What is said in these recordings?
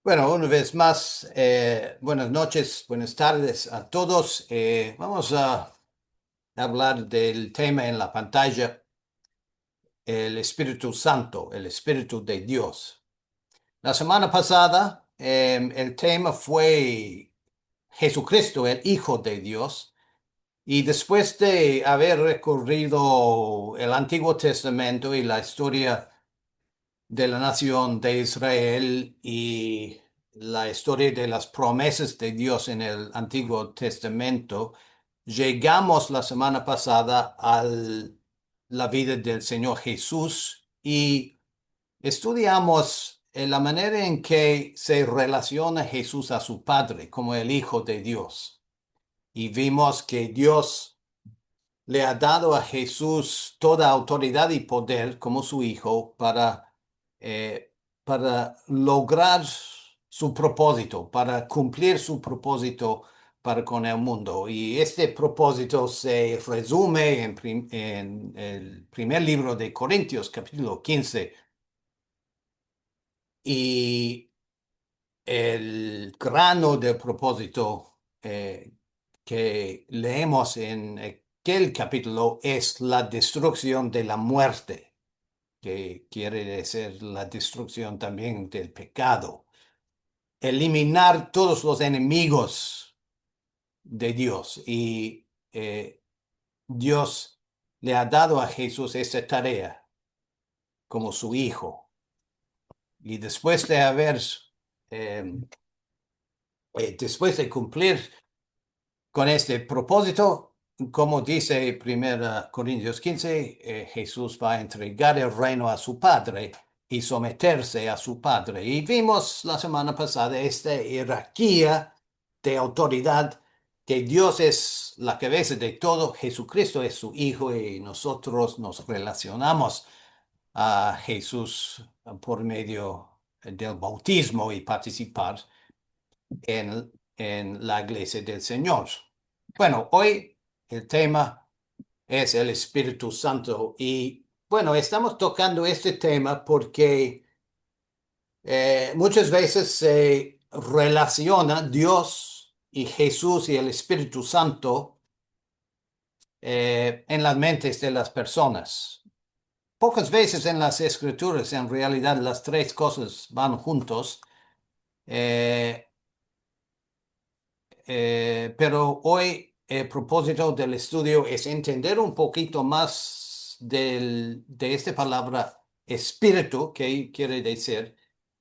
Bueno, una vez más, buenas noches, buenas tardes a todos. Vamos a hablar del tema en la pantalla, el Espíritu Santo, el Espíritu de Dios. La semana pasada, el tema fue Jesucristo, el Hijo de Dios, y después de haber recorrido el Antiguo Testamento y la historia de la nación de Israel y la historia de las promesas de Dios en el Antiguo Testamento, llegamos la semana pasada a la vida del Señor Jesús y estudiamos la manera en que se relaciona Jesús a su Padre como el Hijo de Dios. Y vimos que Dios le ha dado a Jesús toda autoridad y poder como su hijo eh, para lograr su propósito, para cumplir su propósito para con el mundo. Y este propósito se resume en el primer libro de Corintios, capítulo 15. Y el grano del propósito que leemos en aquel capítulo es la destrucción de la muerte, que quiere decir la destrucción también del pecado. Eliminar todos los enemigos de Dios. Y Dios le ha dado a Jesús esta tarea como su hijo. Y eh, después de cumplir con este propósito, como dice 1 Corintios 15, Jesús va a entregar el reino a su Padre y someterse a su Padre. Y vimos la semana pasada esta jerarquía de autoridad, que Dios es la cabeza de todo, Jesucristo es su Hijo y nosotros nos relacionamos a Jesús por medio del bautismo y participar en la iglesia del Señor. Bueno, hoy el tema es el Espíritu Santo y bueno, estamos tocando este tema porque muchas veces se relaciona Dios y Jesús y el Espíritu Santo en las mentes de las personas. Pocas veces en las escrituras, en realidad, las tres cosas van juntos. Eh, pero hoy el propósito del estudio es entender un poquito más de esta palabra espíritu, que quiere decir,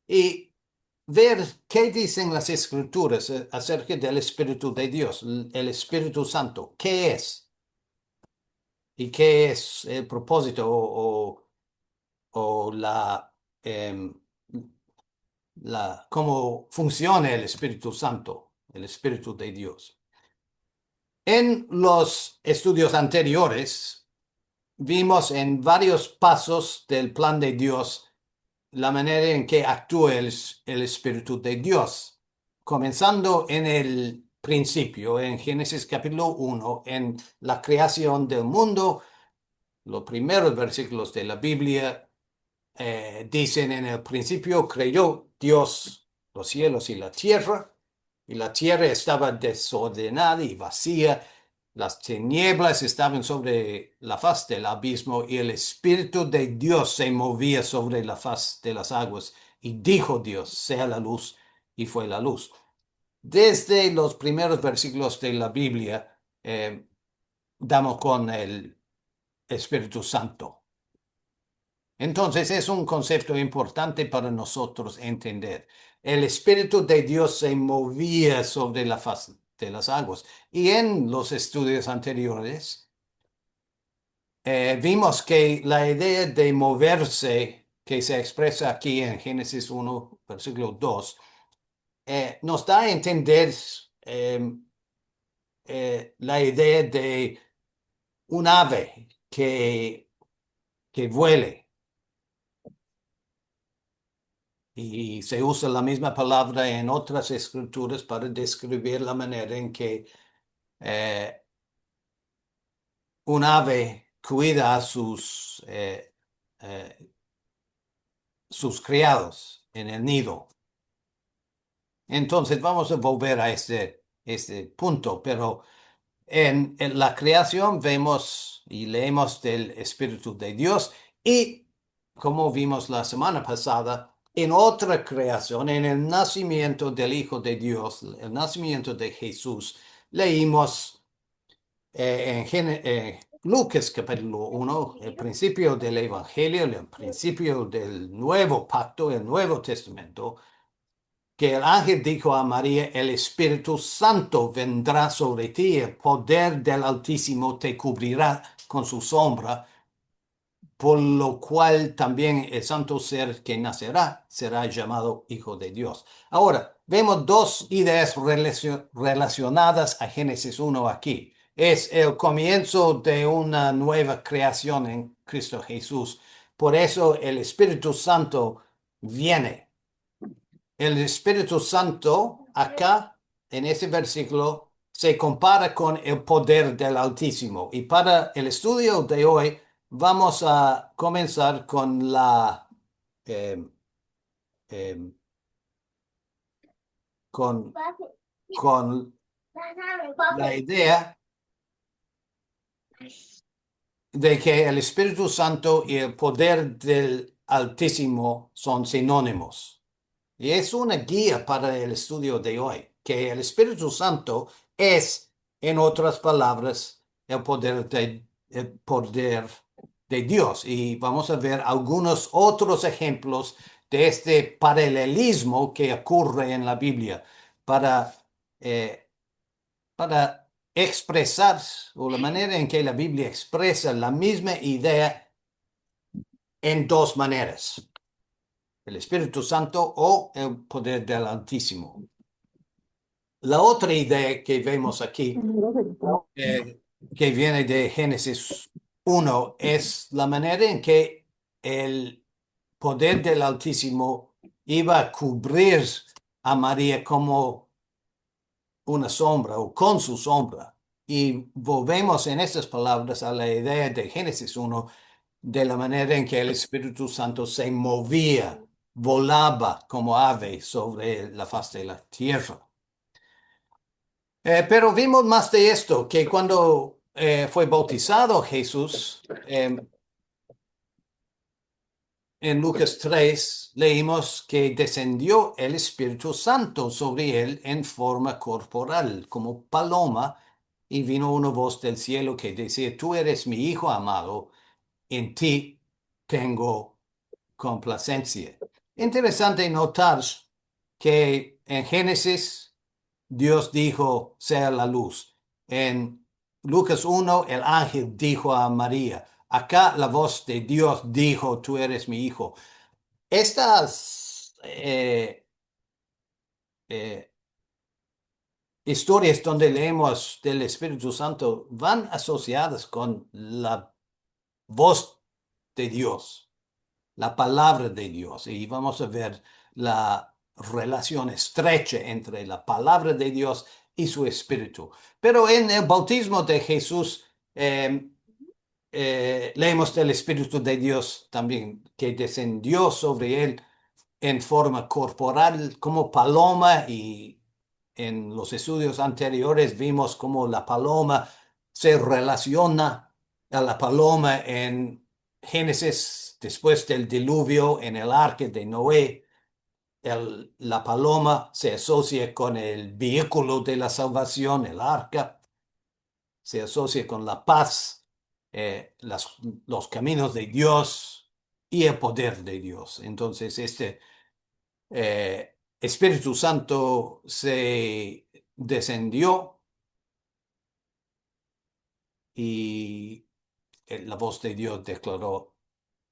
y ver qué dicen las escrituras acerca del Espíritu de Dios, el Espíritu Santo, qué es y qué es el propósito o em, cómo funciona el Espíritu Santo, el Espíritu de Dios. En los estudios anteriores, vimos en varios pasos del plan de Dios la manera en que actúa el Espíritu de Dios, comenzando en el principio, en Génesis capítulo 1, en la creación del mundo. Los primeros versículos de la Biblia dicen: en el principio creyó Dios los cielos y la tierra estaba desordenada y vacía. Las tinieblas estaban sobre la faz del abismo y el Espíritu de Dios se movía sobre la faz de las aguas. Y dijo Dios: sea la luz, y fue la luz. Desde los primeros versículos de la Biblia, damos con el Espíritu Santo. Entonces es un concepto importante para nosotros entender. El Espíritu de Dios se movía sobre la faz de las aguas. Y en los estudios anteriores vimos que la idea de moverse, que se expresa aquí en Génesis 1, versículo 2, nos da a entender eh, la idea de un ave que vuele. Y se usa la misma palabra en otras escrituras para describir la manera en que eh, un ave cuida a eh, sus criados en el nido. Entonces vamos a volver a este punto, pero en la creación vemos y leemos del Espíritu de Dios y como vimos la semana pasada, en otra creación, en el nacimiento del Hijo de Dios, el nacimiento de Jesús, leímos Lucas capítulo 1, el principio del Evangelio, el principio del nuevo pacto, el Nuevo Testamento, que el ángel dijo a María, el Espíritu Santo vendrá sobre ti, el poder del Altísimo te cubrirá con su sombra, por lo cual también el santo ser que nacerá será llamado Hijo de Dios. Ahora, vemos dos ideas relacionadas a Génesis 1 aquí. Es el comienzo de una nueva creación en Cristo Jesús. Por eso el Espíritu Santo viene. El Espíritu Santo acá en ese versículo se compara con el poder del Altísimo. Y para el estudio de hoy vamos a comenzar con eh, eh, con, con la idea de que el Espíritu Santo y el poder del Altísimo son sinónimos. Y es una guía para el estudio de hoy, que el Espíritu Santo es, en otras palabras, el poder de Dios. Y vamos a ver algunos otros ejemplos de este paralelismo que ocurre en la Biblia para, eh, para expresar, o la manera en que la Biblia expresa la misma idea en dos maneras, el Espíritu Santo o el poder del Altísimo. La otra idea que vemos aquí, eh, que viene de Génesis 1, es la manera en que el poder del Altísimo iba a cubrir a María como una sombra o con su sombra. Y volvemos en estas palabras a la idea de Génesis 1, de la manera en que el Espíritu Santo se movía, volaba como ave sobre la faz de la tierra. Pero vimos más de esto, que cuando fue bautizado Jesús, en Lucas 3 leímos que descendió el Espíritu Santo sobre él en forma corporal, como paloma, y vino una voz del cielo que decía, tú eres mi Hijo amado, en ti tengo complacencia. Interesante notar que en Génesis Dios dijo, sea la luz. En Lucas 1, el ángel dijo a María. Acá la voz de Dios dijo, tú eres mi hijo. Estas eh, historias donde leemos del Espíritu Santo van asociadas con la voz de Dios, la palabra de Dios. Y vamos a ver la relación estrecha entre la palabra de Dios y su espíritu. Pero en el bautismo de Jesús leemos del Espíritu de Dios también, que descendió sobre él en forma corporal como paloma y en los estudios anteriores vimos cómo la paloma se relaciona a la paloma en Génesis después del diluvio en el arca de Noé. La paloma se asocia con el vehículo de la salvación, el arca, se asocia con la paz, los caminos de Dios y el poder de Dios. Entonces, este Espíritu Santo se descendió y la voz de Dios declaró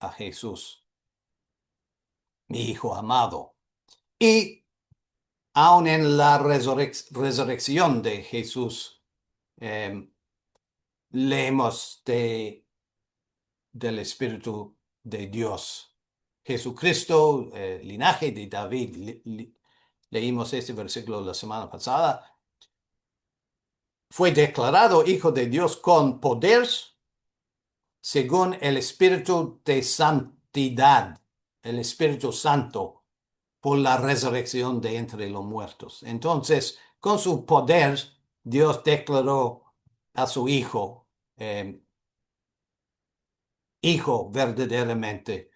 a Jesús, mi Hijo amado. Y aún en la resurrección de Jesús, eh, leemos del Espíritu de Dios. Jesucristo, linaje de David, leímos este versículo la semana pasada, fue declarado Hijo de Dios con poder según el Espíritu de Santidad, el Espíritu Santo, por la resurrección de entre los muertos. Entonces, con su poder, Dios declaró a su Hijo, Hijo verdaderamente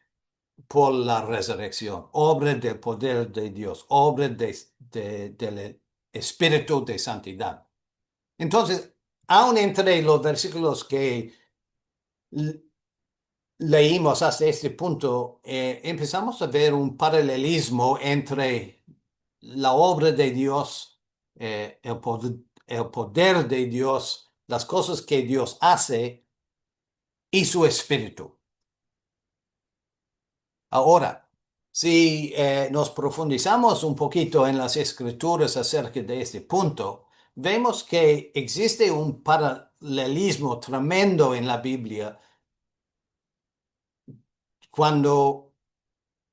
por la resurrección, obra del poder de Dios, obra del Espíritu de Santidad. Entonces, aún entre los versículos que leímos hasta este punto, empezamos a ver un paralelismo entre la obra de Dios, el poder de Dios, las cosas que Dios hace y su espíritu. Ahora, si nos profundizamos un poquito en las escrituras acerca de este punto, vemos que existe un paralelismo tremendo en la Biblia cuando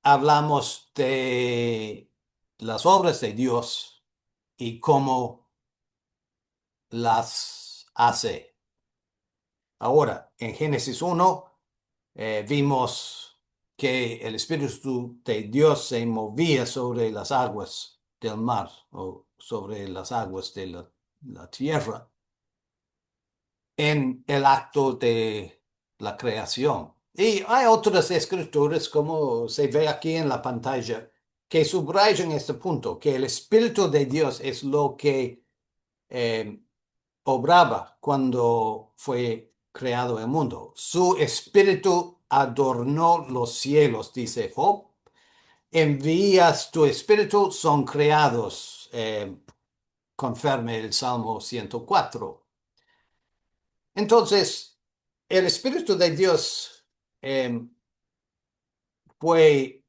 hablamos de las obras de Dios y cómo las hace. Ahora, en Génesis 1, vimos que el Espíritu de Dios se movía sobre las aguas del mar o sobre las aguas de la tierra en el acto de la creación. Y hay otras escrituras, como se ve aquí en la pantalla, que subrayan este punto, que el Espíritu de Dios es lo que eh, obraba cuando fue creado el mundo. Su espíritu adornó los cielos, dice Job. Envías tu espíritu, son creados, conforme el Salmo 104. Entonces, el espíritu de Dios fue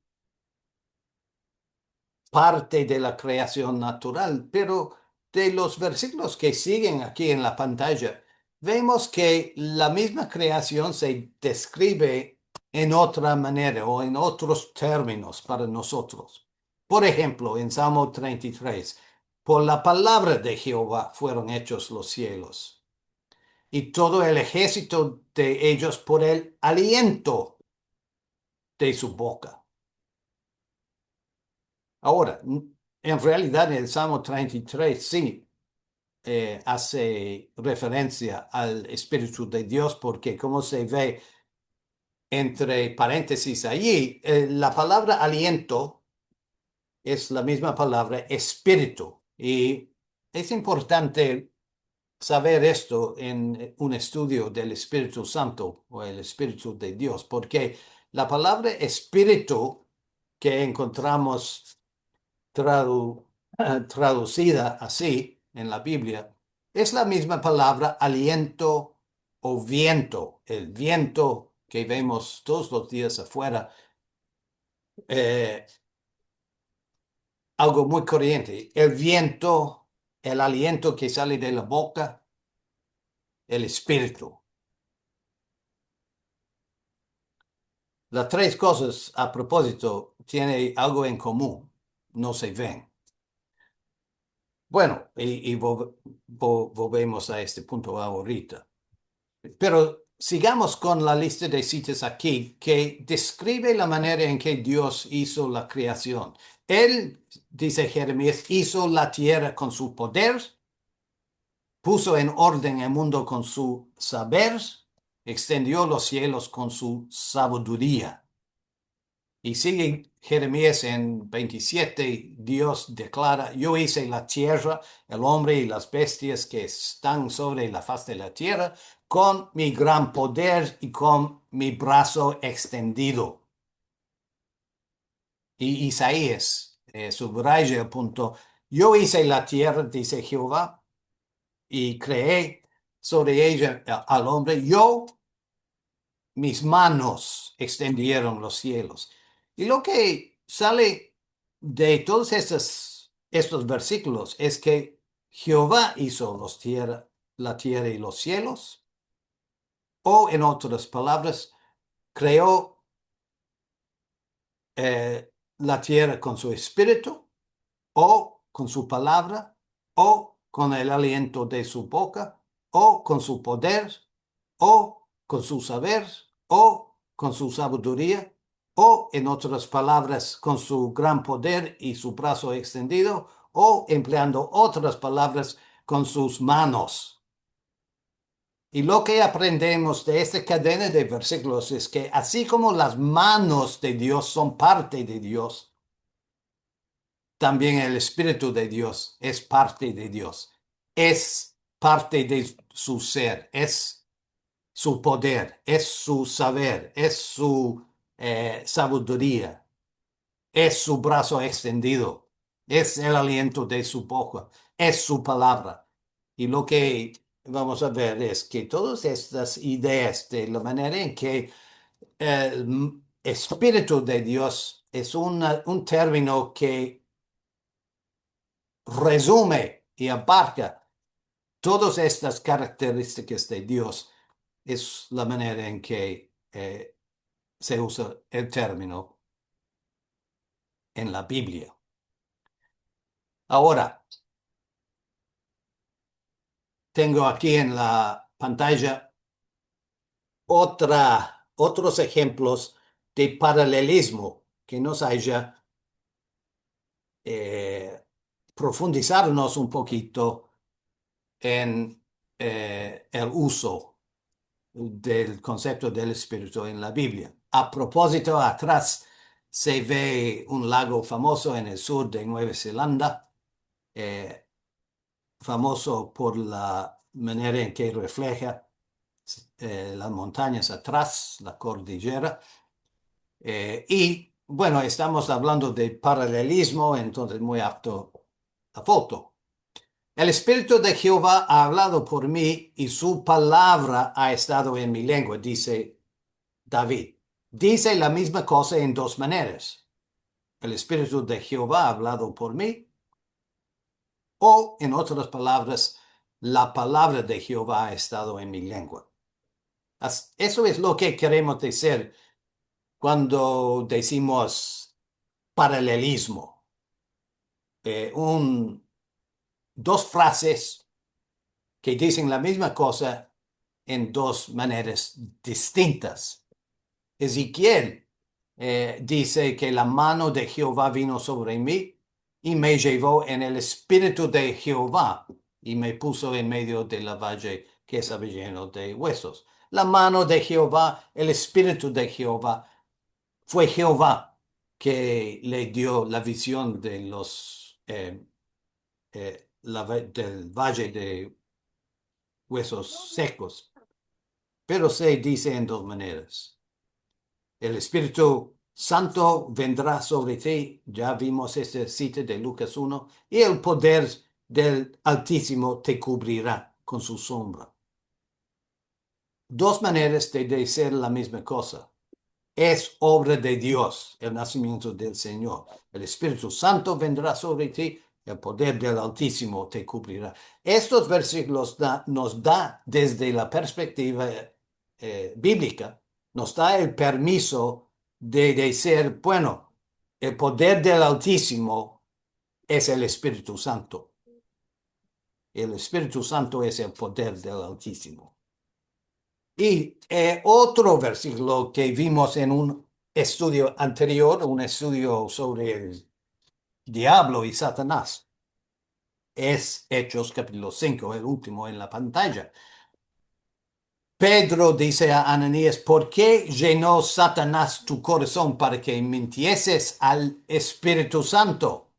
parte de la creación natural, pero de los versículos que siguen aquí en la pantalla, vemos que la misma creación se describe en otra manera o en otros términos para nosotros. Por ejemplo, en Salmo 33, por la palabra de Jehová fueron hechos los cielos y todo el ejército de ellos por el aliento de su boca. Ahora, en realidad el Salmo 33 sí hace referencia al Espíritu de Dios porque como se ve entre paréntesis allí, la palabra aliento es la misma palabra espíritu y es importante saber esto en un estudio del Espíritu Santo o el Espíritu de Dios porque la palabra espíritu que encontramos traducida así en la Biblia, es la misma palabra aliento o viento. El viento que vemos todos los días afuera, eh, algo muy corriente. El viento, el aliento que sale de la boca, el espíritu. Las tres cosas, a propósito, tienen algo en común. No se ven. Bueno, y volvemos a este punto ahorita. Pero sigamos con la lista de citas aquí que describe la manera en que Dios hizo la creación. Él, dice Jeremías, hizo la tierra con su poder, puso en orden el mundo con su saber, extendió los cielos con su sabiduría. Y sigue Jeremías en 27, Dios declara, yo hice la tierra, el hombre y las bestias que están sobre la faz de la tierra, con mi gran poder y con mi brazo extendido. Y Isaías subraya el punto, yo hice la tierra, dice Jehová, y creé sobre ella al hombre, yo mis manos extendieron los cielos. Y lo que sale de todos estos versículos es que Jehová hizo la tierra y los cielos, o en otras palabras, creó la tierra con su espíritu, o con su palabra, o con el aliento de su boca, o con su poder, o con su saber, o con su sabiduría, o en otras palabras, con su gran poder y su brazo extendido, o empleando otras palabras, con sus manos. Y lo que aprendemos de esta cadena de versículos es que así como las manos de Dios son parte de Dios, también el Espíritu de Dios es parte de Dios. Es parte de su ser, es su poder, es su saber, es su sabiduría, es su brazo extendido, es el aliento de su boca, es su palabra. Y lo que vamos a ver es que todas estas ideas de la manera en que el Espíritu de Dios es un término que resume y abarca todas estas características de Dios, es la manera en que se usa el término en la Biblia. Ahora, tengo aquí en la pantalla otros ejemplos de paralelismo que nos haya eh, profundizarnos un poquito en el uso del concepto del espíritu en la Biblia. A propósito, atrás se ve un lago famoso en el sur de Nueva Zelanda, eh, famoso por la manera en que refleja las montañas atrás, la cordillera. Y bueno, estamos hablando de paralelismo, entonces muy apto a foto. El Espíritu de Jehová ha hablado por mí y su palabra ha estado en mi lengua, dice David. Dice la misma cosa en dos maneras. El Espíritu de Jehová ha hablado por mí, o en otras palabras, la palabra de Jehová ha estado en mi lengua. Eso es lo que queremos decir cuando decimos paralelismo. Eh, un, Dos frases que dicen la misma cosa en dos maneras distintas. Ezequiel dice que la mano de Jehová vino sobre mí y me llevó en el espíritu de Jehová y me puso en medio de la valle que estaba lleno de huesos. La mano de Jehová, el espíritu de Jehová, fue Jehová que le dio la visión de del valle de huesos secos, pero se dice en dos maneras. El Espíritu Santo vendrá sobre ti, ya vimos esta cita de Lucas 1, y el poder del Altísimo te cubrirá con su sombra. Dos maneras de decir la misma cosa. Es obra de Dios el nacimiento del Señor. El Espíritu Santo vendrá sobre ti, el poder del Altísimo te cubrirá. Estos versículos nos da desde la perspectiva bíblica, nos da el permiso de decir, bueno, el poder del Altísimo es el Espíritu Santo. El Espíritu Santo es el poder del Altísimo. Y otro versículo que vimos en un estudio anterior, un estudio sobre el diablo y Satanás, es Hechos capítulo 5, el último en la pantalla. Pedro dice a Ananías, ¿por qué llenó Satanás tu corazón para que mintieses al Espíritu Santo?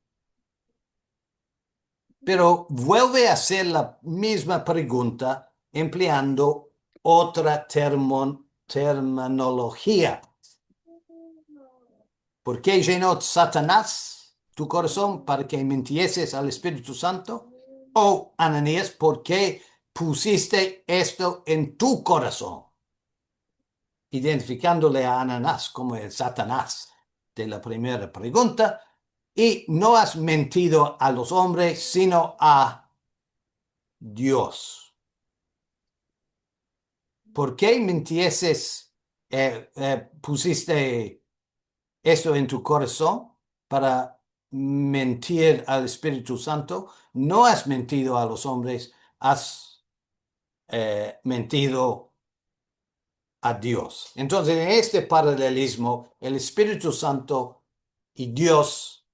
Pero vuelve a hacer la misma pregunta empleando otra terminología. ¿Por qué llenó Satanás tu corazón para que mintieses al Espíritu Santo? O Ananías, ¿por qué pusiste esto en tu corazón? Identificándole a Ananás como el Satanás de la primera pregunta. Y no has mentido a los hombres, sino a Dios. ¿Por qué mintieses, pusiste esto en tu corazón para mentir al Espíritu Santo? No has mentido a los hombres, has mentido a Dios. Entonces, en este paralelismo, el Espíritu Santo y Dios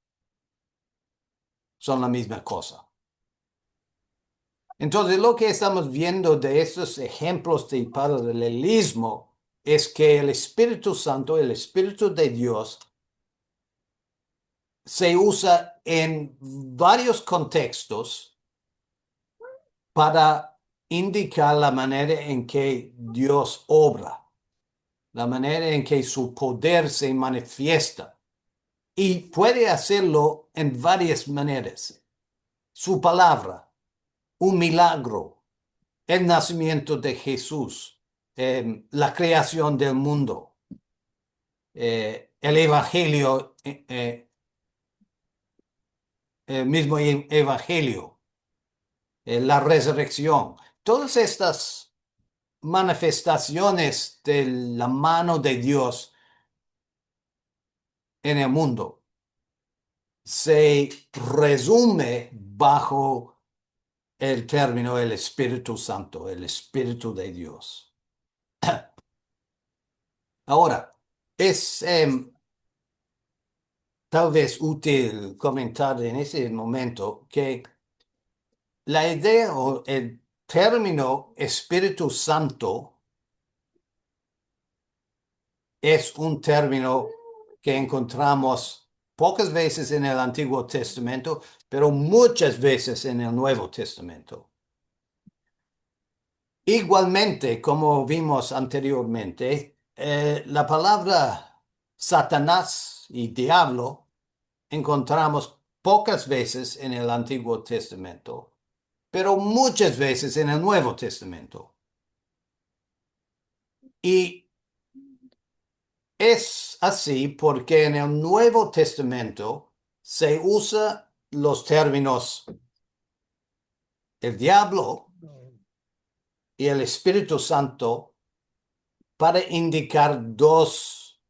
son la misma cosa. Entonces, lo que estamos viendo de estos ejemplos de paralelismo es que el Espíritu Santo, el Espíritu de Dios, se usa en varios contextos para indicar la manera en que Dios obra, la manera en que su poder se manifiesta. Y puede hacerlo en varias maneras. Su palabra, un milagro, el nacimiento de Jesús, la creación del mundo, el evangelio, el mismo evangelio, la resurrección. Todas estas manifestaciones de la mano de Dios en el mundo se resume bajo el término el Espíritu Santo, el Espíritu de Dios. Ahora, es tal vez útil comentar en ese momento que la idea o el término Espíritu Santo es un término que encontramos pocas veces en el Antiguo Testamento, pero muchas veces en el Nuevo Testamento. Igualmente, como vimos anteriormente, la palabra Satanás y diablo encontramos pocas veces en el Antiguo Testamento, pero muchas veces en el Nuevo Testamento. Y es así porque en el Nuevo Testamento se usa los términos el diablo y el Espíritu Santo para indicar dos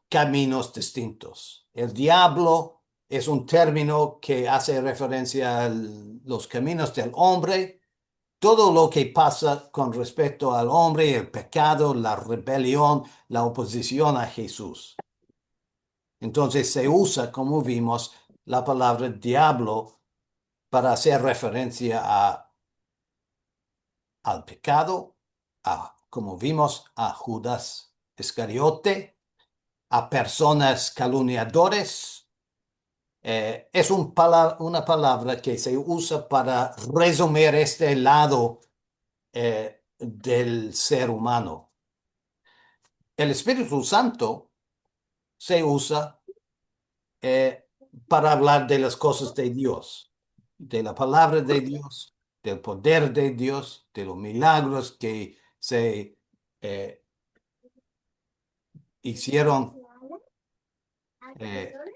caminos distintos. El diablo es un término que hace referencia a los caminos del hombre, todo lo que pasa con respecto al hombre, el pecado, la rebelión, la oposición a Jesús. Entonces se usa, como vimos, la palabra diablo para hacer referencia al pecado, como vimos, a Judas Iscariote, a personas calumniadores. Es una palabra que se usa para resumir este lado del ser humano. El Espíritu Santo se usa eh, para hablar de las cosas de Dios, de la palabra de Dios, del poder de Dios, de los milagros que se eh, hicieron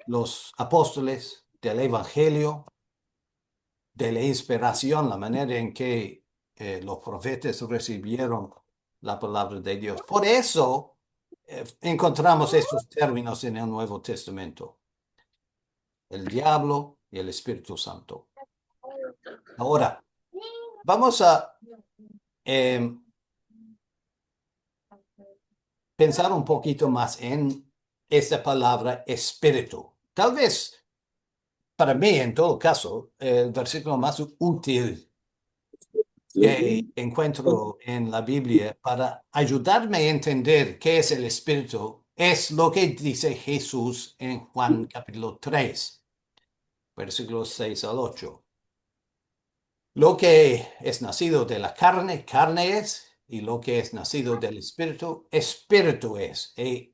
los apóstoles, del Evangelio, de la inspiración, la manera en que los profetas recibieron la palabra de Dios. Por eso encontramos estos términos en el Nuevo Testamento, el diablo y el Espíritu Santo. Ahora, vamos a eh, pensar un poquito más en esta palabra espíritu. Tal vez, para mí, en todo caso, el versículo más útil que encuentro en la Biblia para ayudarme a entender qué es el espíritu es lo que dice Jesús en Juan capítulo 3, versículos 6 al 8. Lo que es nacido de la carne, carne es, y lo que es nacido del espíritu, espíritu es. Eh,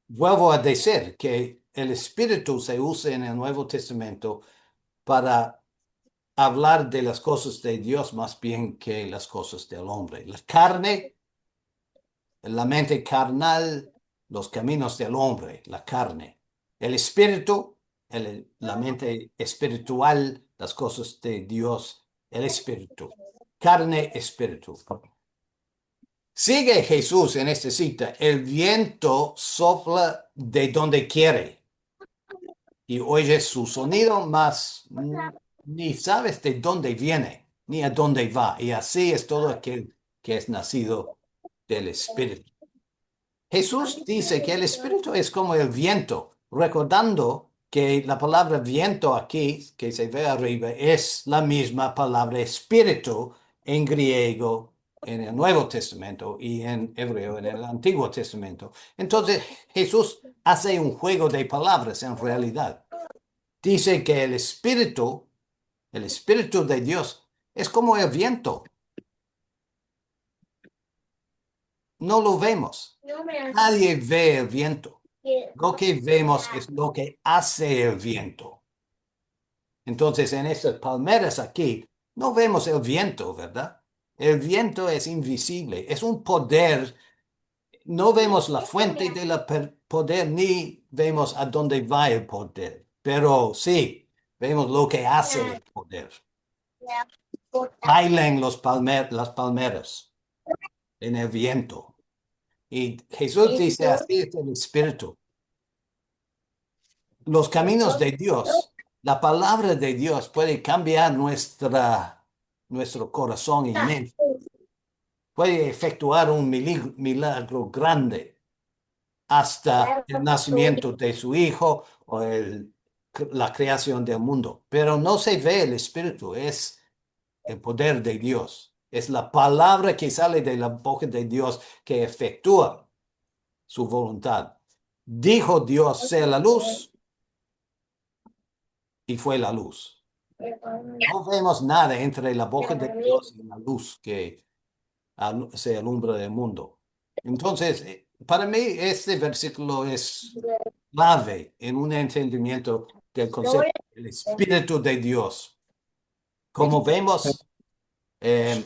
Vuelvo a decir que el espíritu se usa en el Nuevo Testamento para hablar de las cosas de Dios más bien que las cosas del hombre. La carne, la mente carnal, los caminos del hombre, la carne. El espíritu, la mente espiritual, las cosas de Dios, el espíritu. Carne, espíritu. Sigue Jesús en esta cita. El viento sopla de donde quiere y oyes su sonido, mas ni sabes de dónde viene ni a dónde va. Y así es todo aquel que es nacido del Espíritu. Jesús dice que el Espíritu es como el viento, recordando que la palabra viento aquí, que se ve arriba, es la misma palabra espíritu en griego en el Nuevo Testamento y en hebreo en el Antiguo Testamento. Entonces Jesús hace un juego de palabras en realidad. Dice que el Espíritu de Dios, es como el viento. No lo vemos. Nadie ve el viento. Lo que vemos es lo que hace el viento. Entonces, en estas palmeras aquí, no vemos el viento, ¿verdad? El viento es invisible, es un poder. No vemos la fuente del poder ni vemos a dónde va el poder, pero sí, vemos lo que hace el poder. Bailan las palmeras en el viento. Y Jesús dice, así es el Espíritu. Los caminos de Dios, la palabra de Dios puede cambiar nuestro corazón y mente. Puede efectuar un milagro grande hasta el nacimiento de su hijo o la creación del mundo. Pero no se ve el Espíritu, es el poder de Dios. Es la palabra que sale de la boca de Dios que efectúa su voluntad. Dijo Dios, sea la luz, y fue la luz. No vemos nada entre la boca de Dios y la luz que se alumbra del mundo. Entonces, para mí este versículo es clave en un entendimiento del concepto del Espíritu de Dios. Como vemos, eh,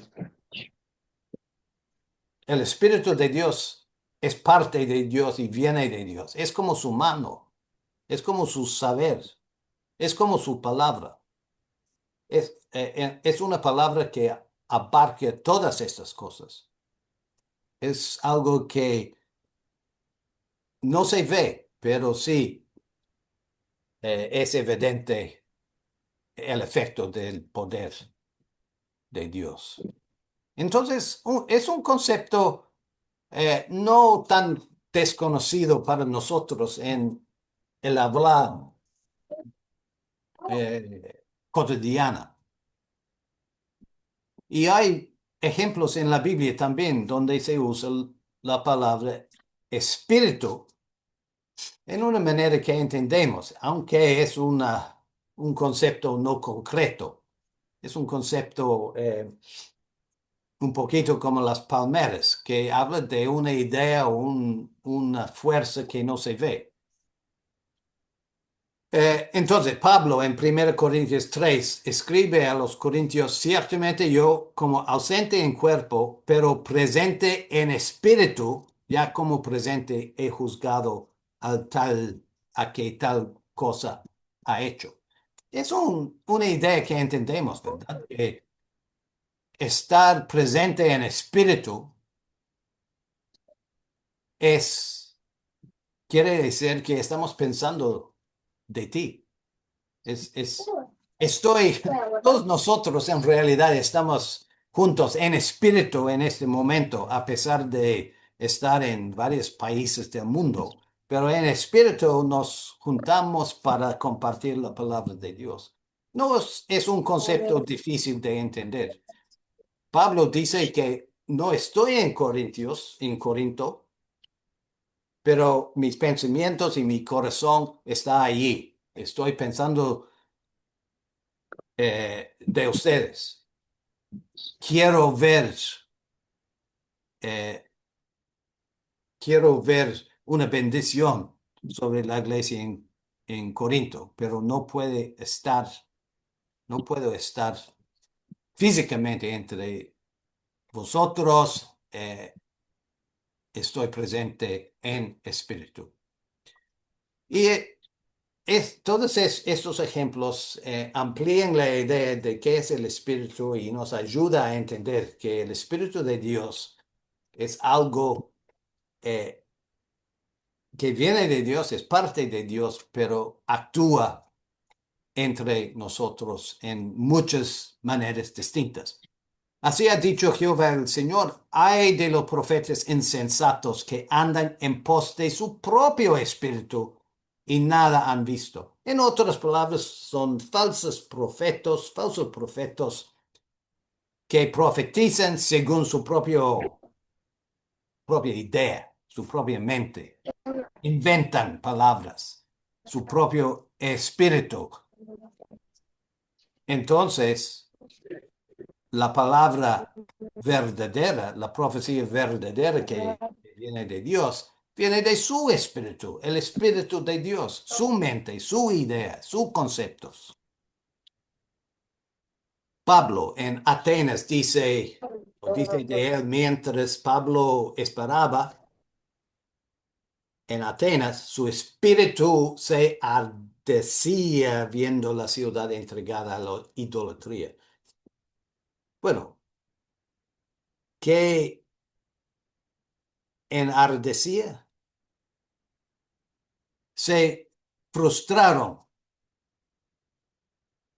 el Espíritu de Dios es parte de Dios y viene de Dios. Es como su mano, es como su saber, es como su palabra. Es una palabra que abarca todas estas cosas. Es algo que no se ve, pero sí es evidente el efecto del poder de Dios. Entonces, es un concepto no tan desconocido para nosotros en el habla cotidiana. Y hay ejemplos en la Biblia también donde se usa la palabra espíritu en una manera que entendemos, aunque es un concepto no concreto. Es un concepto un poquito como las palmeras, que habla de una idea o una fuerza que no se ve. Entonces, Pablo en 1 Corintios 3 escribe a los corintios, ciertamente yo como ausente en cuerpo, pero presente en espíritu, ya como presente he juzgado al tal, a que tal cosa ha hecho. Es una idea que entendemos, ¿verdad? Que estar presente en espíritu es, quiere decir que estamos pensando de ti. Estoy, todos nosotros en realidad estamos juntos en espíritu en este momento, a pesar de estar en varios países del mundo, pero en espíritu nos juntamos para compartir la palabra de Dios. No es un concepto difícil de entender. Pablo dice que no estoy en Corinto, pero mis pensamientos y mi corazón está allí. Estoy pensando de ustedes. Quiero ver, eh, quiero ver una bendición sobre la iglesia en Corinto, pero no puedo estar físicamente entre vosotros. Estoy presente en espíritu. Y todos estos ejemplos amplían la idea de qué es el espíritu y nos ayuda a entender que el espíritu de Dios es algo eh, que viene de Dios, es parte de Dios, pero actúa entre nosotros en muchas maneras distintas. Así ha dicho Jehová el Señor: ay de los profetas insensatos que andan en pos de su propio espíritu y nada han visto. En otras palabras, son falsos profetas que profetizan según su propia idea, su propia mente. Inventan palabras, su propio espíritu. Entonces, la palabra verdadera, la profecía verdadera que viene de Dios, viene de su espíritu, el espíritu de Dios, su mente, su idea, sus conceptos. Pablo en Atenas dice, o dice de él, mientras Pablo esperaba en Atenas, su espíritu se ardecía viendo la ciudad entregada a la idolatría. Bueno, ¿qué enardecía? Se frustraron,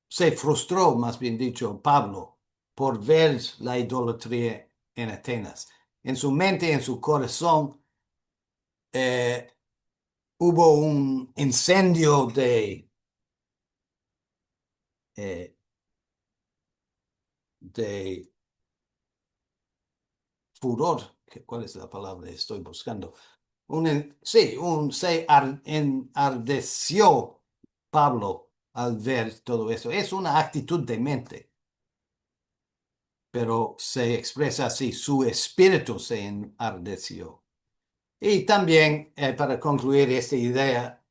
se frustró, más bien dicho, Pablo, por ver la idolatría en Atenas. En su mente, en su corazón, eh, hubo un incendio eh, de furor. ¿Cuál es la palabra que estoy buscando? Sí, enardeció Pablo al ver todo eso. Es una actitud de mente, pero se expresa así: su espíritu se enardeció. Y también, para concluir esta idea,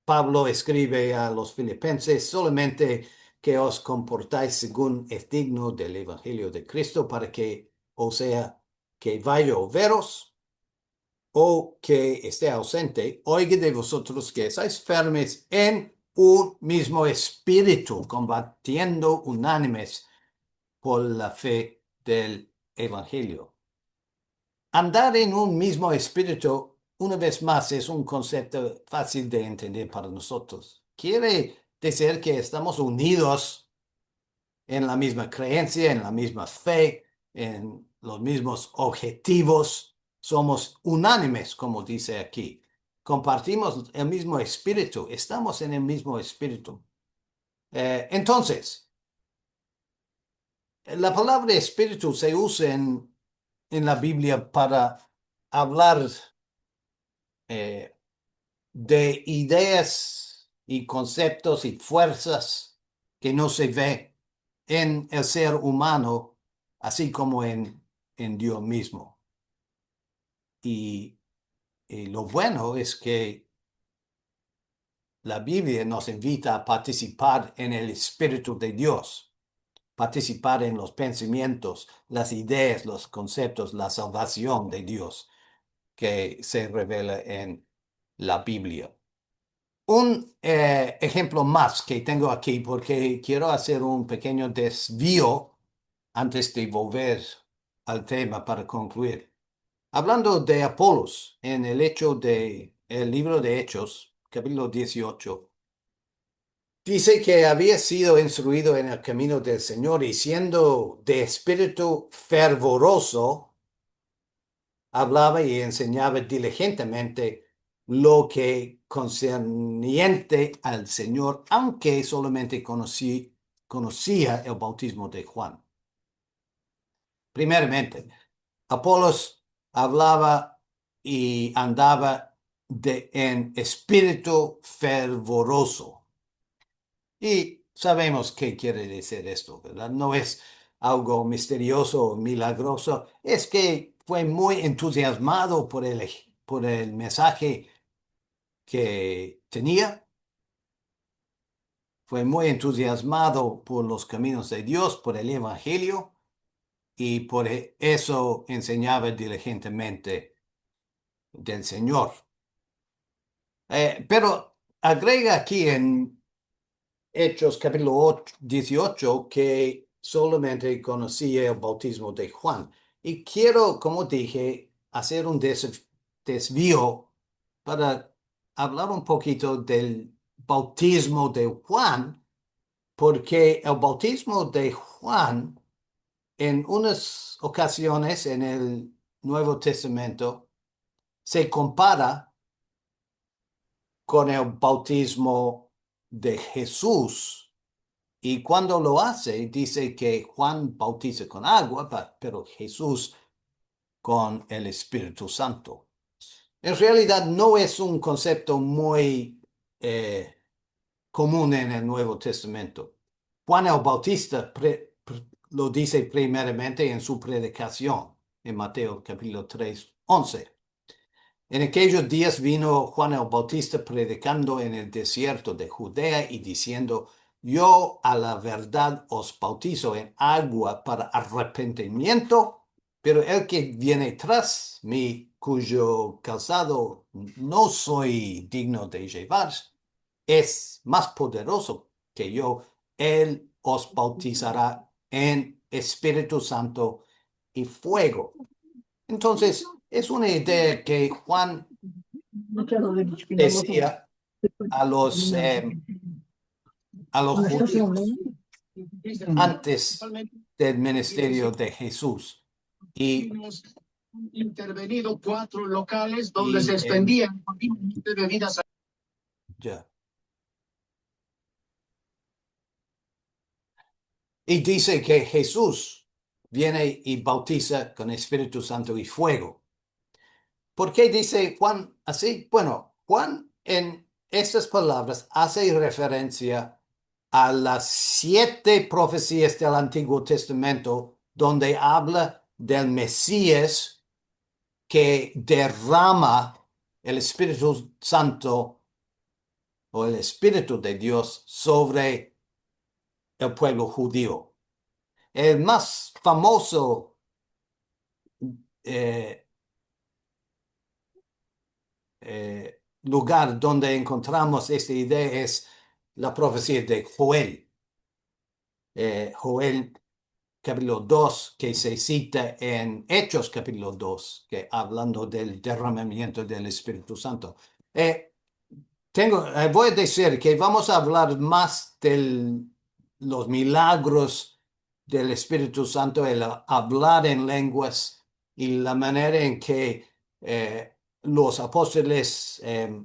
Pablo escribe a los filipenses: solamente que os comportáis según es digno del Evangelio de Cristo, para que, o sea, que vaya a veros o que esté ausente, oiga de vosotros que estáis firmes en un mismo espíritu, combatiendo unánimes por la fe del Evangelio. Andar en un mismo espíritu, una vez más, es un concepto fácil de entender para nosotros. Quiere decir que estamos unidos en la misma creencia, en la misma fe, en los mismos objetivos. Somos unánimes, como dice aquí. Compartimos el mismo espíritu, estamos en el mismo espíritu. Entonces, la palabra espíritu se usa en la Biblia para hablar eh, de ideas y conceptos y fuerzas que no se ve en el ser humano, así como en Dios mismo. Y, y lo bueno es que la Biblia nos invita a participar en el Espíritu de Dios, participar en los pensamientos, las ideas, los conceptos, la salvación de Dios que se revela en la Biblia. Un ejemplo más que tengo aquí, porque quiero hacer un pequeño desvío antes de volver al tema para concluir. Hablando de Apolos, en el libro de Hechos, capítulo 18, dice que había sido instruido en el camino del Señor y siendo de espíritu fervoroso, hablaba y enseñaba diligentemente lo que concerniente al Señor, aunque solamente conocía el bautismo de Juan. Primeramente, Apolos hablaba y andaba en espíritu fervoroso. Y sabemos qué quiere decir esto, ¿verdad? No es algo misterioso o milagroso, es que fue muy entusiasmado por el mensaje que tenía, fue muy entusiasmado por los caminos de Dios, por el Evangelio, y por eso enseñaba diligentemente del Señor. Pero agrega aquí en Hechos capítulo 18 que solamente conocía el bautismo de Juan. Y quiero, como dije, hacer un desvío para hablar un poquito del bautismo de Juan, porque el bautismo de Juan, en unas ocasiones en el Nuevo Testamento, se compara con el bautismo de Jesús. Y cuando lo hace, dice que Juan bautiza con agua, pero Jesús con el Espíritu Santo. En realidad no es un concepto muy común en el Nuevo Testamento. Juan el Bautista lo dice primeramente en su predicación, en Mateo capítulo 3, 11. En aquellos días vino Juan el Bautista predicando en el desierto de Judea y diciendo: Yo a la verdad os bautizo en agua para arrepentimiento, pero el que viene tras mí, cuyo calzado no soy digno de llevar, es más poderoso que yo. Él os bautizará en Espíritu Santo y fuego. Entonces, es una idea que Juan decía a los judíos antes del ministerio de Jesús. Y, intervenido 4 locales donde y, se eh, expendían bebidas. ya. Y dice que Jesús viene y bautiza con Espíritu Santo y fuego. ¿Por qué dice Juan así? Bueno, Juan en estas palabras hace referencia a las 7 profecías del Antiguo Testamento donde habla del Mesías que derrama el Espíritu Santo o el Espíritu de Dios sobre el pueblo judío. El más famoso eh, lugar donde encontramos esta idea es la profecía de Joel. Joel capítulo 2, que se cita en Hechos capítulo 2, que hablando del derramamiento del Espíritu Santo. Voy a decir que vamos a hablar más de los milagros del Espíritu Santo, el hablar en lenguas y la manera en que los apóstoles eh,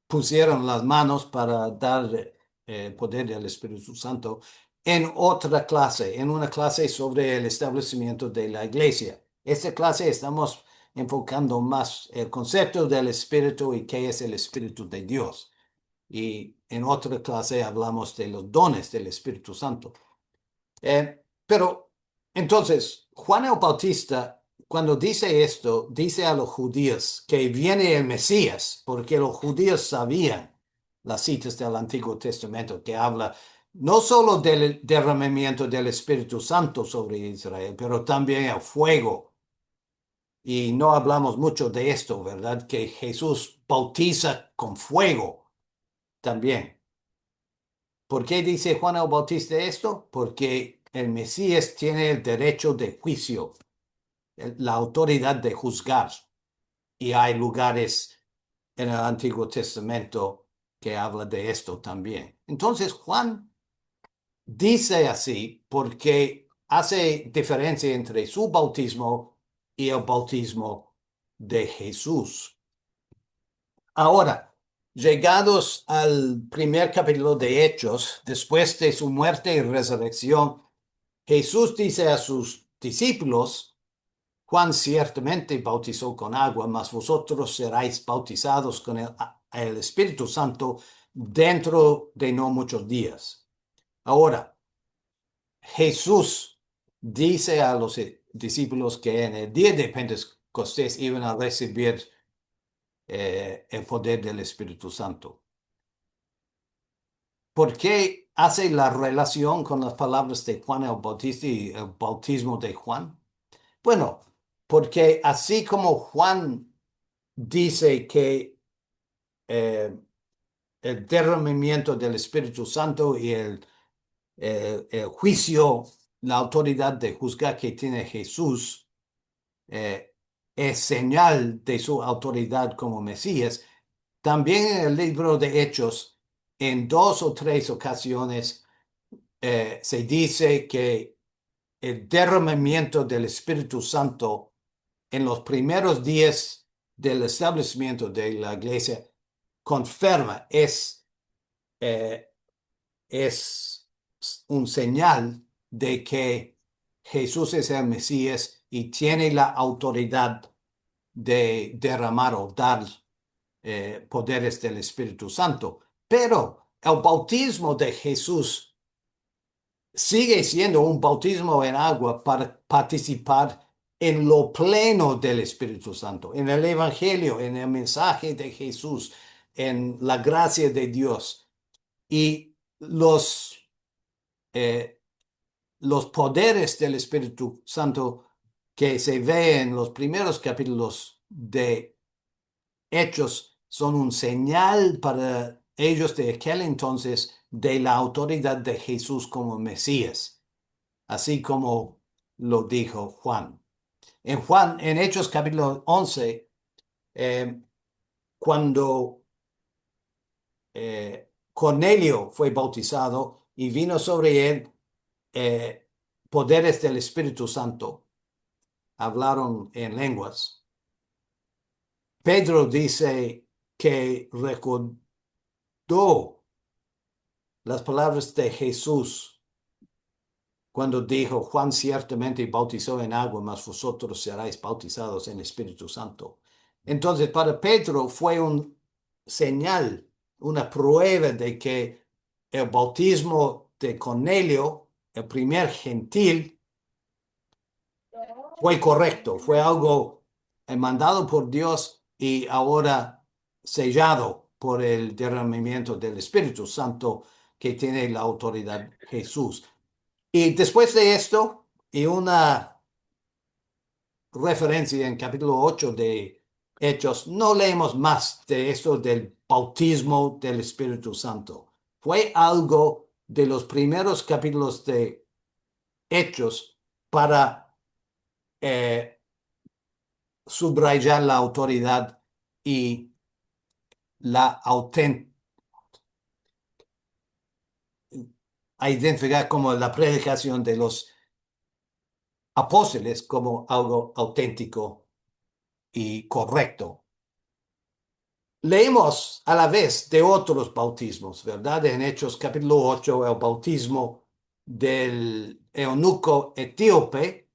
pusieron las manos para dar poder del Espíritu Santo en otra clase, en una clase sobre el establecimiento de la iglesia. Esta clase estamos enfocando más el concepto del Espíritu y qué es el Espíritu de Dios. Y en otra clase hablamos de los dones del Espíritu Santo. Pero entonces, Juan el Bautista, cuando dice esto, dice a los judíos que viene el Mesías, porque los judíos sabían las citas del Antiguo Testamento que habla no solo del derramamiento del Espíritu Santo sobre Israel, pero también el fuego. Y no hablamos mucho de esto, ¿verdad? Que Jesús bautiza con fuego también. ¿Por qué dice Juan el Bautista esto? Porque el Mesías tiene el derecho de juicio, la autoridad de juzgar. Y hay lugares en el Antiguo Testamento que habla de esto también. Entonces Juan dice así porque hace diferencia entre su bautismo y el bautismo de Jesús. Ahora, llegados al primer capítulo de Hechos, después de su muerte y resurrección, Jesús dice a sus discípulos: Juan ciertamente bautizó con agua, mas vosotros seréis bautizados con el Espíritu Santo dentro de no muchos días. Ahora, Jesús dice a los discípulos que en el día de Pentecostés iban a recibir el poder del Espíritu Santo. ¿Por qué hace la relación con las palabras de Juan el Bautista y el bautismo de Juan? Bueno, porque así como Juan dice que el derramamiento del Espíritu Santo y el juicio, la autoridad de juzgar que tiene Jesús, es señal de su autoridad como Mesías. También en el libro de Hechos, en 2 o 3 ocasiones, se dice que el derramamiento del Espíritu Santo en los primeros días del establecimiento de la iglesia confirma, eh, es un señal de que Jesús es el Mesías y tiene la autoridad de derramar o dar poderes del Espíritu Santo. Pero el bautismo de Jesús sigue siendo un bautismo en agua para participar en lo pleno del Espíritu Santo, en el Evangelio, en el mensaje de Jesús, en la gracia de Dios. Y eh, los poderes del Espíritu Santo que se ve en los primeros capítulos de Hechos son un señal para ellos de aquel entonces de la autoridad de Jesús como Mesías, así como lo dijo Juan. En Hechos capítulo 11, eh, cuando Cornelio fue bautizado y vino sobre él eh, poderes del Espíritu Santo, hablaron en lenguas. Pedro dice que recordó las palabras de Jesús cuando dijo, Juan ciertamente bautizó en agua, mas vosotros seréis bautizados en Espíritu Santo. Entonces, para Pedro fue un señal, una prueba de que el bautismo de Cornelio, el primer gentil, fue correcto, fue algo mandado por Dios y ahora sellado por el derramamiento del Espíritu Santo que tiene la autoridad Jesús. Y después de esto, y una referencia en capítulo 8 de Hechos, no leemos más de esto del bautismo del Espíritu Santo. Fue algo de los primeros capítulos de Hechos para eh, subrayar la autoridad y la a identificar como la predicación de los apóstoles como algo auténtico y correcto. Leemos a la vez de otros bautismos, ¿verdad? En Hechos capítulo 8, el bautismo del eunuco etíope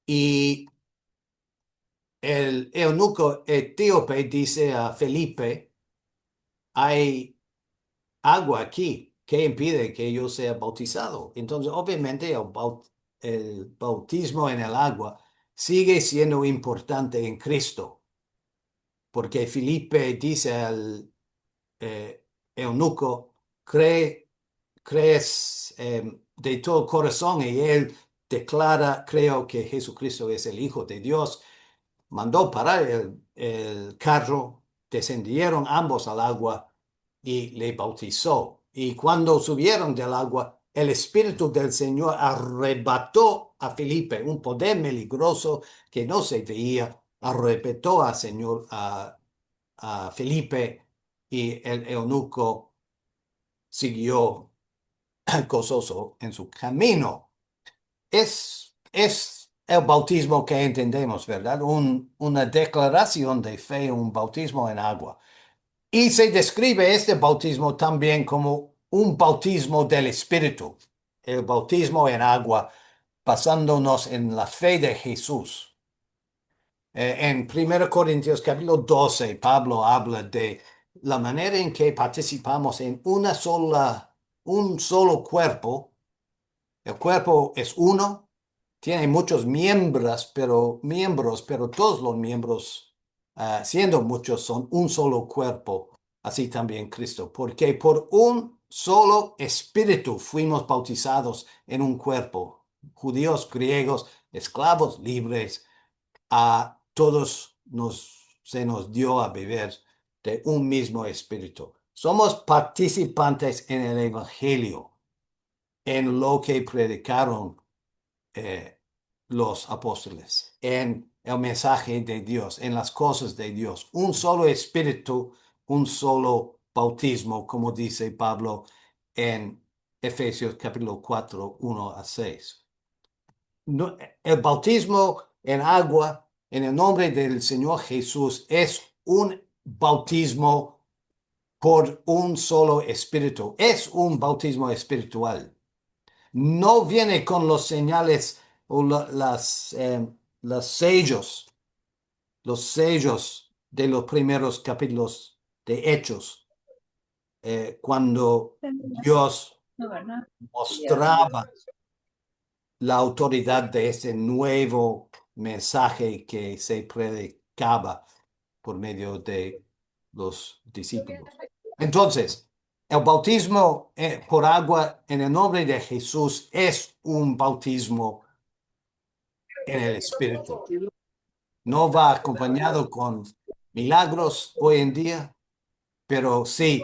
y el eunuco etíope dice a Felipe, hay agua aquí, ¿qué impide que yo sea bautizado? Entonces, obviamente, el bautismo en el agua sigue siendo importante en Cristo, porque Felipe dice al eunuco, crees de todo corazón y él declara, creo que Jesucristo es el Hijo de Dios. Mandó parar el carro, descendieron ambos al agua y le bautizó. Y cuando subieron del agua, el Espíritu del Señor arrebató a Felipe, un poder milagroso que no se veía, arrebató a Felipe y el eunuco siguió gozoso en su camino. Es el bautismo que entendemos, ¿verdad? Una declaración de fe, un bautismo en agua. Y se describe este bautismo también como un bautismo del Espíritu, el bautismo en agua, basándonos en la fe de Jesús. En 1 Corintios capítulo 12, Pablo habla de la manera en que participamos en un solo cuerpo. El cuerpo es uno, tiene muchos miembros, pero todos los miembros, siendo muchos, son un solo cuerpo. Así también Cristo, porque por un solo espíritu fuimos bautizados en un cuerpo, judíos, griegos, esclavos, libres, a todos se nos dio a beber de un mismo espíritu. Somos participantes en el Evangelio, en lo que predicaron eh, los apóstoles en el mensaje de Dios, en las cosas de Dios. Un solo espíritu, un solo bautismo, como dice Pablo en Efesios capítulo 4, 1 a 6. El bautismo en agua en el nombre del Señor Jesús es un bautismo por un solo espíritu. Es un bautismo espiritual. No viene con los señales o los sellos de los primeros capítulos de Hechos, cuando Dios mostraba la autoridad de ese nuevo mensaje que se predicaba por medio de los discípulos. Entonces, el bautismo por agua en el nombre de Jesús es un bautismo en el Espíritu. No va acompañado con milagros hoy en día, pero sí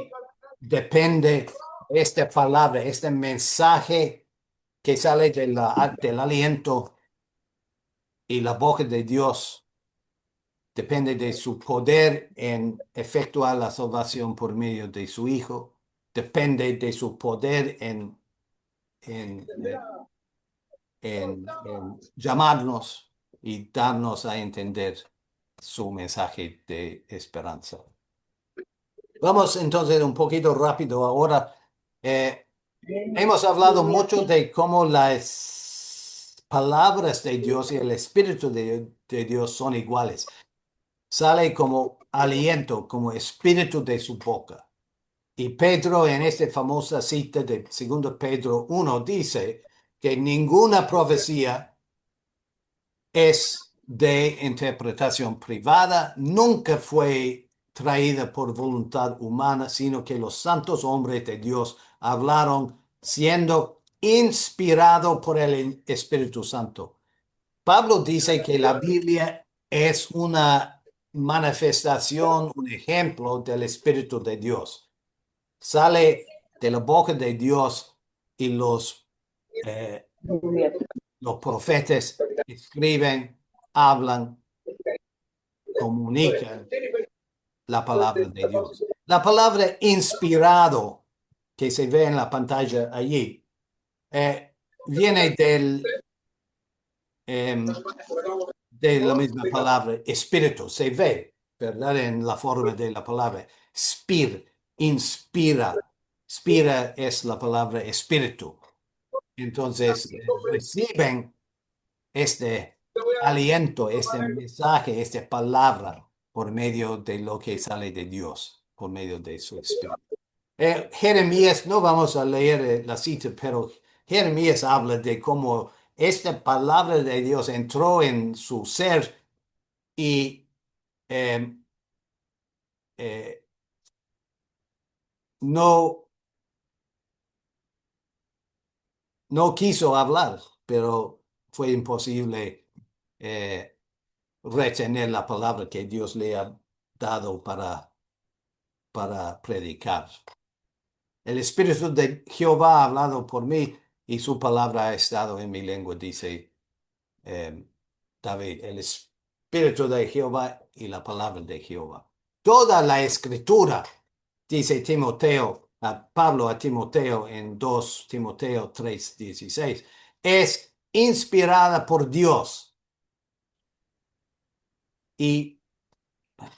depende esta palabra, este mensaje que sale del aliento y la boca de Dios. Depende de su poder en efectuar la salvación por medio de su Hijo. Depende de su poder en, eh, en llamarnos y darnos a entender su mensaje de esperanza. Vamos entonces un poquito rápido ahora. Eh, Hemos hablado mucho de cómo las palabras de Dios y el Espíritu de Dios son iguales. Sale como aliento, como espíritu de su boca. Y Pedro en esta famosa cita de 2 Pedro 1 dice que ninguna profecía es de interpretación privada, nunca fue traída por voluntad humana, sino que los santos hombres de Dios hablaron siendo inspirado por el Espíritu Santo. Pablo dice que la Biblia es una manifestación, un ejemplo del Espíritu de Dios. Sale de la boca de Dios y eh, los profetas escriben, hablan, comunican la palabra de Dios. La palabra inspirado que se ve en la pantalla allí viene em, de la misma palabra espíritu. Se ve, ¿verdad? En la forma de la palabra. Inspira. Inspira es la palabra espíritu. Entonces, reciben este aliento, este mensaje, esta palabra por medio de lo que sale de Dios, por medio de su espíritu. Jeremías, no vamos a leer la cita, pero Jeremías habla de cómo esta palabra de Dios entró en su ser y eh, eh, no, no quiso hablar, pero fue imposible eh, retener la palabra que Dios le ha dado para predicar. El Espíritu de Jehová ha hablado por mí y su palabra ha estado en mi lengua, dice David. El Espíritu de Jehová y la palabra de Jehová. Toda la escritura, dice Timoteo, a Pablo a Timoteo en 2 Timoteo 3:16, es inspirada por Dios. Y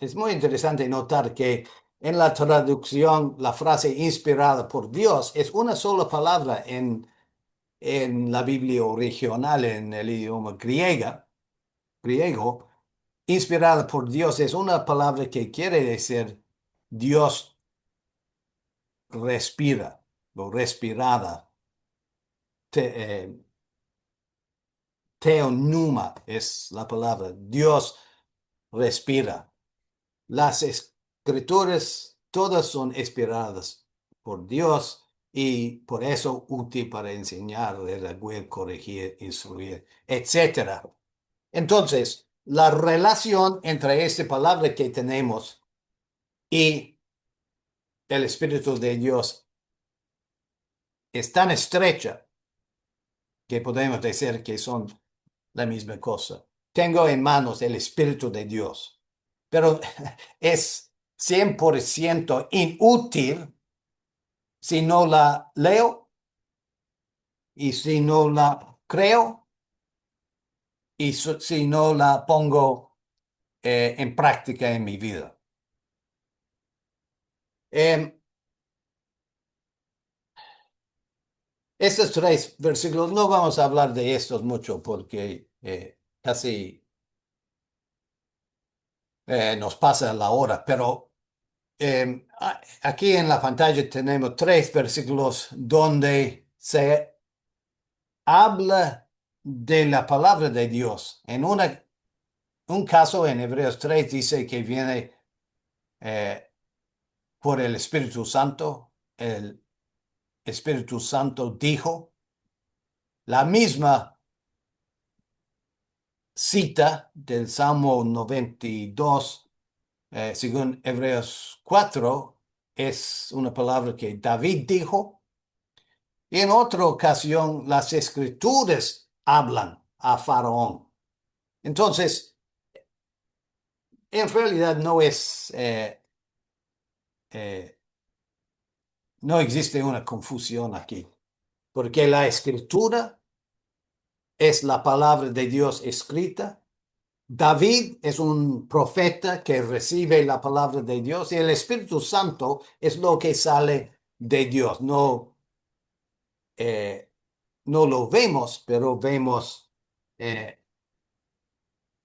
es muy interesante notar que en la traducción la frase inspirada por Dios es una sola palabra en la Biblia original, en el idioma griego. Inspirada por Dios es una palabra que quiere decir Dios respira o respirada. Te, Teonuma es la palabra. Dios respira. Las escrituras todas son inspiradas por Dios y por eso útil para enseñar, redarguir, corregir, instruir, etcétera. Entonces, la relación entre esta palabra que tenemos y el Espíritu de Dios es tan estrecha que podemos decir que son la misma cosa. Tengo en manos el Espíritu de Dios, pero es 100% inútil si no la leo y si no la creo y si no la pongo en práctica en mi vida. Em, Estos tres versículos, no vamos a hablar de estos mucho porque casi nos pasa la hora, pero aquí en la pantalla tenemos tres versículos donde se habla de la palabra de Dios. En un caso en Hebreos 3 dice que viene eh, por el Espíritu Santo. El Espíritu Santo dijo la misma cita del Salmo 92, según Hebreos 4, es una palabra que David dijo. Y en otra ocasión, las escrituras hablan a Faraón. Entonces, en realidad eh, no existe una confusión aquí, porque la escritura es la palabra de Dios escrita. David es un profeta que recibe la palabra de Dios y el Espíritu Santo es lo que sale de Dios. No, no lo vemos, pero vemos eh,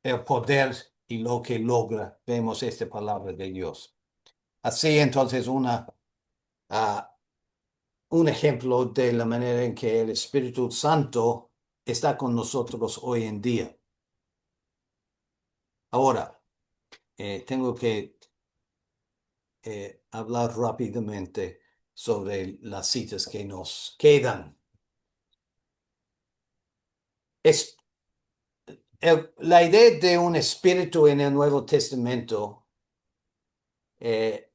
el poder y lo que logra. Vemos esta palabra de Dios. Así entonces ah, un ejemplo de la manera en que el Espíritu Santo está con nosotros hoy en día. Ahora, tengo que hablar rápidamente sobre las citas que nos quedan. Es, la idea de un espíritu en el Nuevo Testamento eh,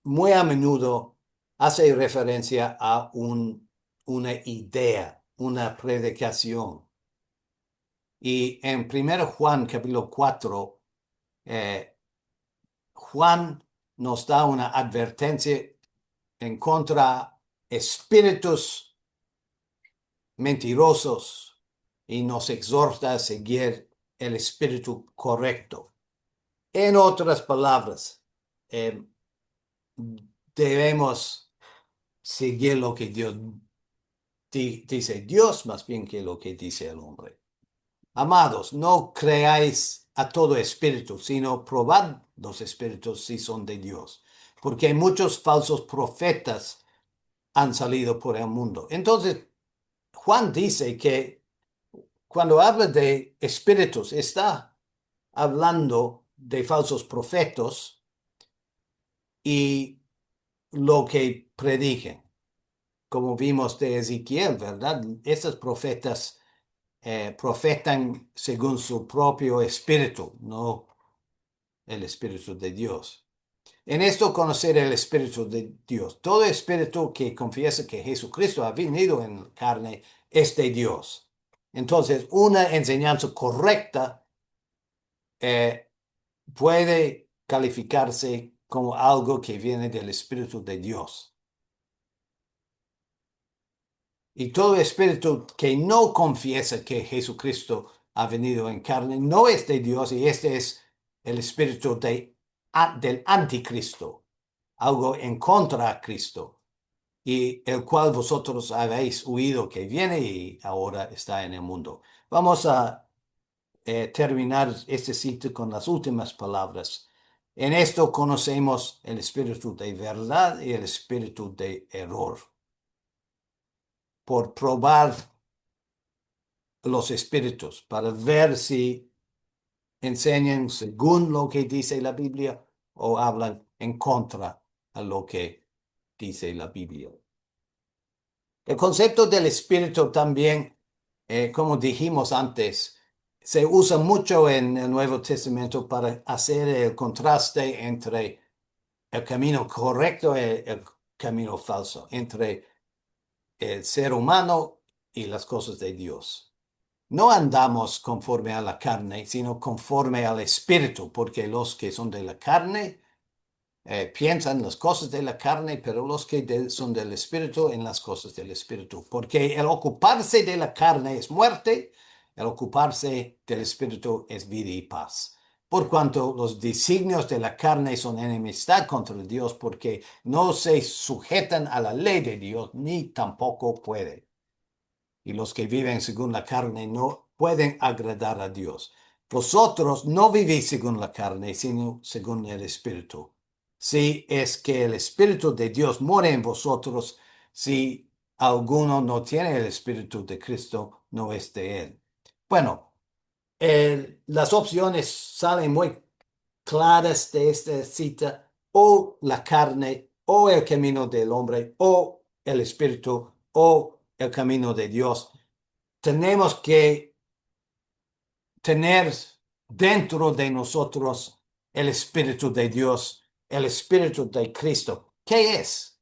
muy a menudo hace referencia a una idea, una predicación. Y en 1 Juan capítulo 4, eh, Juan nos da una advertencia en contra espíritus mentirosos y nos exhorta a seguir el espíritu correcto. En otras palabras, eh, debemos seguir lo que Dios dice Dios más bien que lo que dice el hombre. Amados, no creáis a todo espíritu, sino probad los espíritus si son de Dios, porque muchos falsos profetas han salido por el mundo. Entonces, Juan dice que cuando habla de espíritus, está hablando de falsos profetas y lo que prediquen, como vimos de Ezequiel, ¿verdad? Estos profetas profetan según su propio espíritu, no el espíritu de Dios. En esto conocer el espíritu de Dios. Todo espíritu que confiesa que Jesucristo ha venido en carne es de Dios. Entonces, una enseñanza correcta eh, puede calificarse como algo que viene del espíritu de Dios. Y todo espíritu que no confiesa que Jesucristo ha venido en carne no es de Dios y este es el espíritu del anticristo, algo en contra de Cristo, y el cual vosotros habéis oído que viene y ahora está en el mundo. Vamos a terminar este sitio con las últimas palabras. En esto conocemos el espíritu de verdad y el espíritu de error. Por probar los espíritus para ver si enseñan según lo que dice la Biblia o hablan en contra a lo que dice la Biblia. El concepto del espíritu también, como dijimos antes, se usa mucho en el Nuevo Testamento para hacer el contraste entre el camino correcto y el camino falso, entre el ser humano y las cosas de Dios. no andamos conforme a la carne, sino conforme al Espíritu, porque los que son de la carne piensan las cosas de la carne, pero los que son del Espíritu en las cosas del Espíritu. Porque el ocuparse de la carne es muerte, el ocuparse del Espíritu es vida y paz. Por cuanto los designios de la carne son enemistad contra Dios, porque no se sujetan a la ley de Dios, ni tampoco pueden. Y los que viven según la carne no pueden agradar a Dios. Vosotros no vivís según la carne, sino según el Espíritu. Si es que el Espíritu de Dios mora en vosotros, si alguno no tiene el Espíritu de Cristo, no es de él. Bueno, las opciones salen muy claras de esta cita: o la carne, o el camino del hombre, o el Espíritu, o el camino de Dios. Tenemos que tener dentro de nosotros el Espíritu de Dios, el Espíritu de Cristo. ¿Qué es?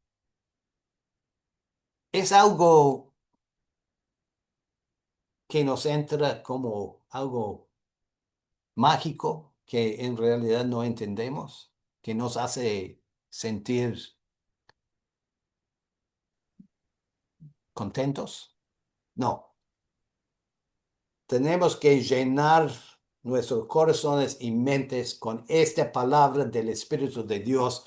Es algo que nos entra como algo mágico que en realidad no entendemos, que nos hace sentir contentos. No, tenemos que llenar nuestros corazones y mentes con esta palabra del Espíritu de Dios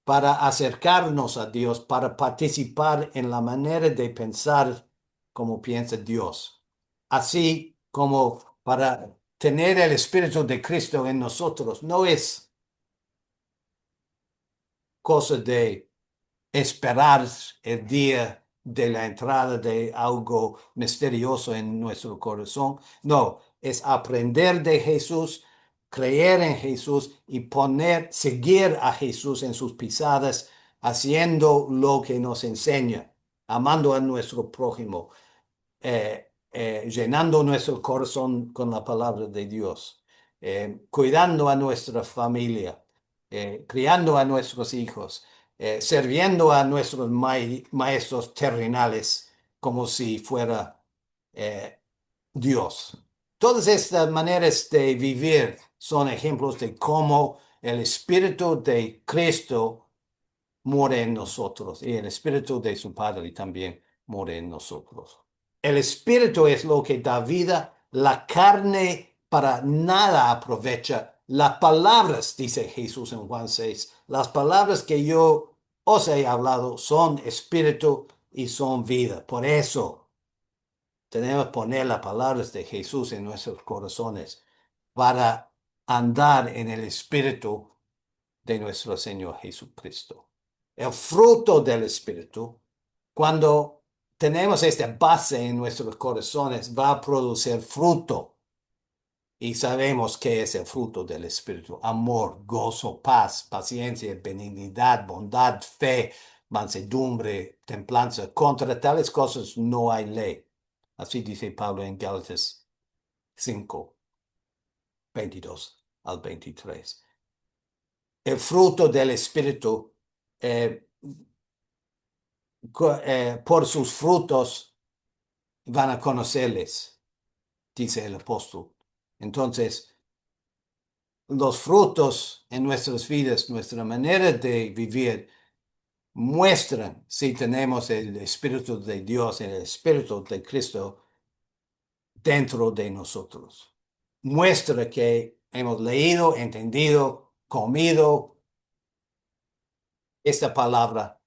para acercarnos a Dios, para participar en la manera de pensar como piensa Dios, así como para tener el Espíritu de Cristo en nosotros. No es cosa de esperar el día de la entrada de algo misterioso en nuestro corazón. No, es aprender de Jesús, creer en Jesús y seguir a Jesús en sus pisadas, haciendo lo que nos enseña, amando a nuestro prójimo, llenando nuestro corazón con la palabra de Dios, cuidando a nuestra familia, criando a nuestros hijos, sirviendo a nuestros maestros terrenales como si fuera eh, Dios. Todas estas maneras de vivir son ejemplos de cómo el Espíritu de Cristo mora en nosotros y el Espíritu de su Padre también mora en nosotros. El Espíritu es lo que da vida, la carne para nada aprovecha. Las palabras, dice Jesús en Juan 6, las palabras que yo os he hablado son espíritu y son vida. Por eso tenemos que poner las palabras de Jesús en nuestros corazones para andar en el espíritu de nuestro Señor Jesucristo. El fruto del Espíritu, cuando tenemos esta base en nuestros corazones, va a producir fruto. Y sabemos que es el fruto del Espíritu: amor, gozo, paz, paciencia, benignidad, bondad, fe, mansedumbre, templanza. Contra tales cosas no hay ley. Así dice Pablo en Gálatas 5, 22 al 23. El fruto del Espíritu, eh, por sus frutos van a conocerles, dice el apóstol. Entonces, los frutos en nuestras vidas, nuestra manera de vivir, muestran si tenemos el Espíritu de Dios, el Espíritu de Cristo dentro de nosotros. Muestra que hemos leído, entendido, comido esta palabra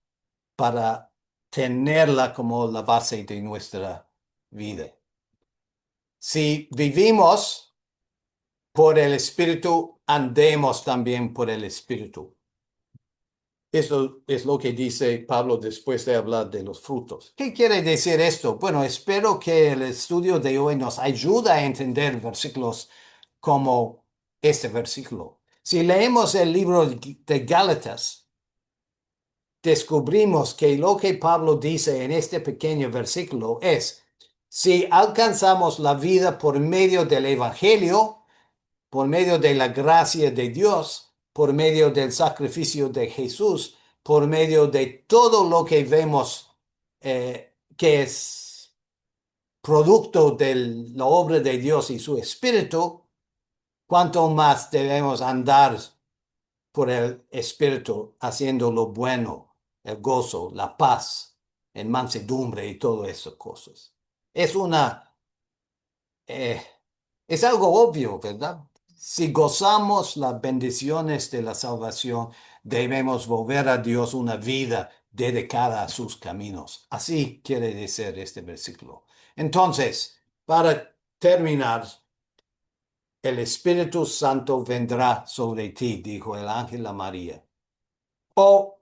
para tenerla como la base de nuestra vida. Si vivimos por el Espíritu, andemos también por el Espíritu. Esto es lo que dice Pablo después de hablar de los frutos. ¿Qué quiere decir esto? Bueno, espero que el estudio de hoy nos ayude a entender versículos como este versículo. Si leemos el libro de Gálatas, descubrimos que lo que Pablo dice en este pequeño versículo es: si alcanzamos la vida por medio del Evangelio, por medio de la gracia de Dios, por medio del sacrificio de Jesús, por medio de todo lo que vemos que es producto de la obra de Dios y su Espíritu, cuánto más debemos andar por el Espíritu haciendo lo bueno, el gozo, la paz, en mansedumbre y todas esas cosas. Es eh, es algo obvio, ¿verdad? Si gozamos las bendiciones de la salvación, debemos volver a Dios una vida dedicada a sus caminos. Así quiere decir este versículo. Entonces, para terminar, el Espíritu Santo vendrá sobre ti, dijo el ángel a María. O,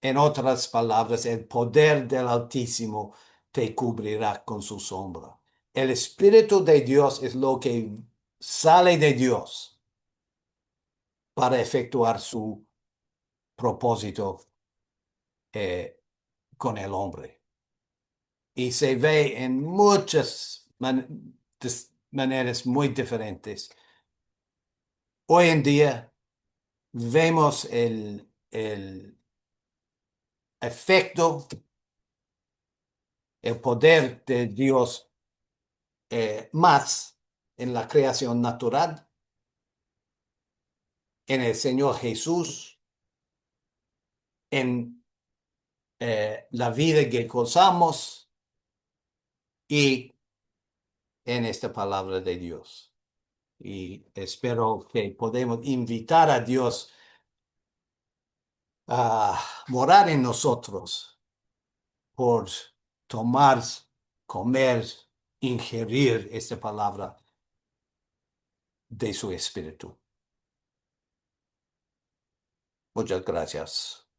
en otras palabras, el poder del Altísimo te cubrirá con su sombra. El Espíritu de Dios es lo que sale de Dios para efectuar su propósito con el hombre. Y se ve en muchas maneras muy diferentes. Hoy en día vemos el efecto, el poder de Dios más en la creación natural, en el Señor Jesús, en la vida que gozamos y en esta palabra de Dios. Y espero que podamos invitar a Dios a morar en nosotros por tomar, comer, ingerir esta palabra de su Espíritu. Muchas gracias.